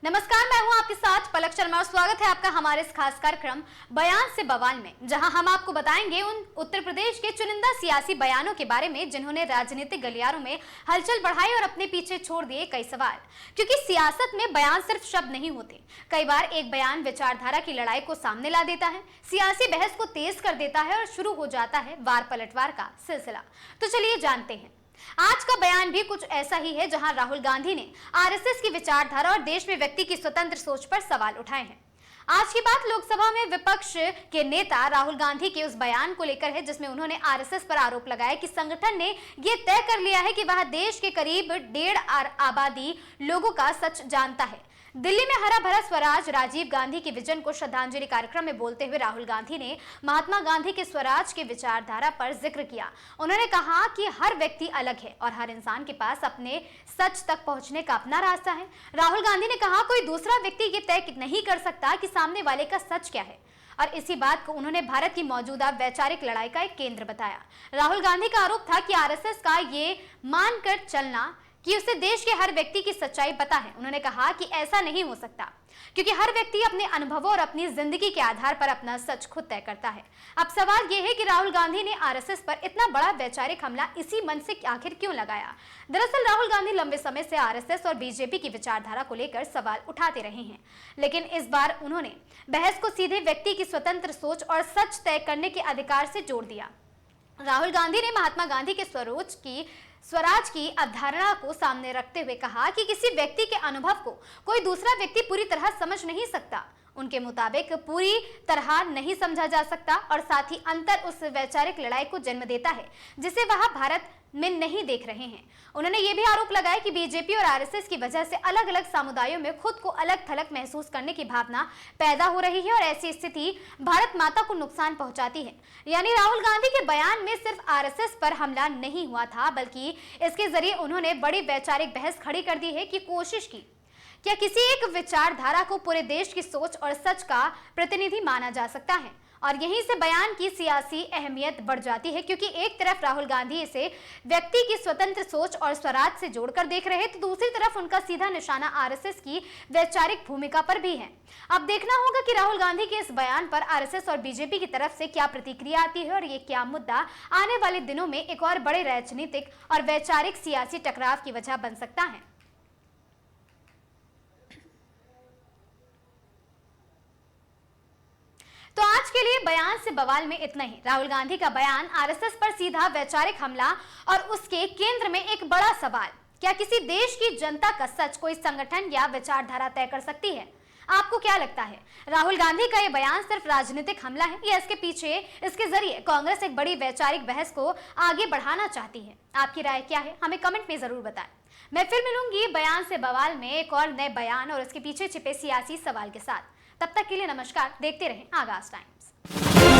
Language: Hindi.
नमस्कार, मैं हूं आपके साथ पलक शर्मा और स्वागत है आपका हमारे इस खास कार्यक्रम बयान से बवाल में, जहां हम आपको बताएंगे उन उत्तर प्रदेश के चुनिंदा सियासी बयानों के बारे में जिन्होंने राजनीतिक गलियारों में हलचल बढ़ाई और अपने पीछे छोड़ दिए कई सवाल। क्योंकि सियासत में बयान सिर्फ शब्द नहीं होते, कई बार एक बयान विचारधारा की लड़ाई को सामने ला देता है, सियासी बहस को तेज कर देता है और शुरू हो जाता है वार पलटवार का सिलसिला। तो चलिए जानते हैं। आज का बयान भी कुछ ऐसा ही है, जहां राहुल गांधी ने आरएसएस की विचारधारा और देश में व्यक्ति की स्वतंत्र सोच पर सवाल उठाए हैं। आज की बात लोकसभा में विपक्ष के नेता राहुल गांधी के उस बयान को लेकर है जिसमें उन्होंने आरएसएस पर आरोप लगाया कि संगठन ने यह तय कर लिया है कि वह देश के करीब 1.5 आबादी लोगों का सच जानता है। दिल्ली में हरा भरा स्वराज राजीव गांधी के विजन को श्रद्धांजलि कार्यक्रम में बोलते हुए राहुल गांधी ने महात्मा गांधी के स्वराज के विचारधारा पर जिक्र किया। उन्होंने कहा कि हर व्यक्ति अलग है और हर इंसान के पास अपने सच तक पहुंचने का अपना रास्ता है। राहुल गांधी ने कहा, कोई दूसरा व्यक्ति ये तय नहीं कर सकता कि सामने वाले का सच क्या है, और इसी बात को उन्होंने भारत की मौजूदा वैचारिक लड़ाई का एक केंद्र बताया। राहुल गांधी का आरोप था कि आरएसएस का ये मानकर चलना कि उसे देश के हर व्यक्ति की सच्चाई पता है। उन्होंने कहा कि ऐसा नहीं हो सकता, क्योंकि हर व्यक्ति अपने अनुभवों और अपनी जिंदगी के आधार पर अपना सच खुद तय करता है। अब सवाल यह है कि राहुल गांधी ने आरएसएस पर इतना बड़ा वैचारिक हमला इसी मन से आखिर क्यों लगाया। दरअसल राहुल गांधी लंबे समय से आरएसएस और बीजेपी की विचारधारा को लेकर सवाल उठाते रहे हैं, लेकिन इस बार उन्होंने बहस को सीधे व्यक्ति की स्वतंत्र सोच और सच तय करने के अधिकार से जोड़ दिया। राहुल गांधी ने महात्मा गांधी के स्वराज की अवधारणा को सामने रखते हुए कहा कि किसी व्यक्ति के अनुभव को कोई दूसरा व्यक्ति पूरी तरह समझ नहीं सकता, उनके मुताबिक पूरी तरह नहीं समझा जा सकता, और साथ ही अंतर उस वैचारिक लड़ाई को जन्म देता है जिसे वह भारत में नहीं देख रहे हैं। उन्होंने ये भी आरोप लगाया कि बीजेपी और आरएसएस की वजह से अलग अलग समुदायों में खुद को अलग थलग महसूस करने की भावना पैदा हो रही है और ऐसी स्थिति भारत माता को नुकसान पहुंचाती है। यानी राहुल गांधी के बयान में सिर्फ आरएसएस पर हमला नहीं हुआ था, बल्कि इसके जरिए उन्होंने बड़ी वैचारिक बहस खड़ी कर दी है कि कोशिश की क्या किसी एक विचारधारा को पूरे देश की सोच और सच का प्रतिनिधि माना जा सकता है। और यहीं से बयान की सियासी अहमियत बढ़ जाती है, क्योंकि एक तरफ राहुल गांधी इसे व्यक्ति की स्वतंत्र सोच और स्वराज से जोड़कर देख रहे हैं, तो दूसरी तरफ उनका सीधा निशाना आरएसएस की वैचारिक भूमिका पर भी है। अब देखना होगा कि राहुल गांधी के इस बयान पर आरएसएस और बीजेपी की तरफ से क्या प्रतिक्रिया आती है और ये क्या मुद्दा आने वाले दिनों में एक और बड़े राजनीतिक और वैचारिक सियासी टकराव की वजह बन सकता है। तो आज के लिए बयान से बवाल में इतना ही। राहुल गांधी का बयान आरएसएस पर सीधा वैचारिक हमला और उसके केंद्र में एक बड़ा सवाल, क्या किसी देश की जनता का सच कोई संगठन या विचारधारा तय कर सकती है। आपको क्या लगता है, राहुल गांधी का यह बयान सिर्फ राजनीतिक हमला है या इसके पीछे इसके जरिए कांग्रेस एक बड़ी वैचारिक बहस को आगे बढ़ाना चाहती है। आपकी राय क्या है, हमें कमेंट में जरूर बताएं। मैं फिर मिलूंगी बयान से बवाल में एक और नए बयान और इसके पीछे छिपे सियासी सवाल के साथ। तब तक के लिए नमस्कार, देखते रहें आगाज टाइम्स।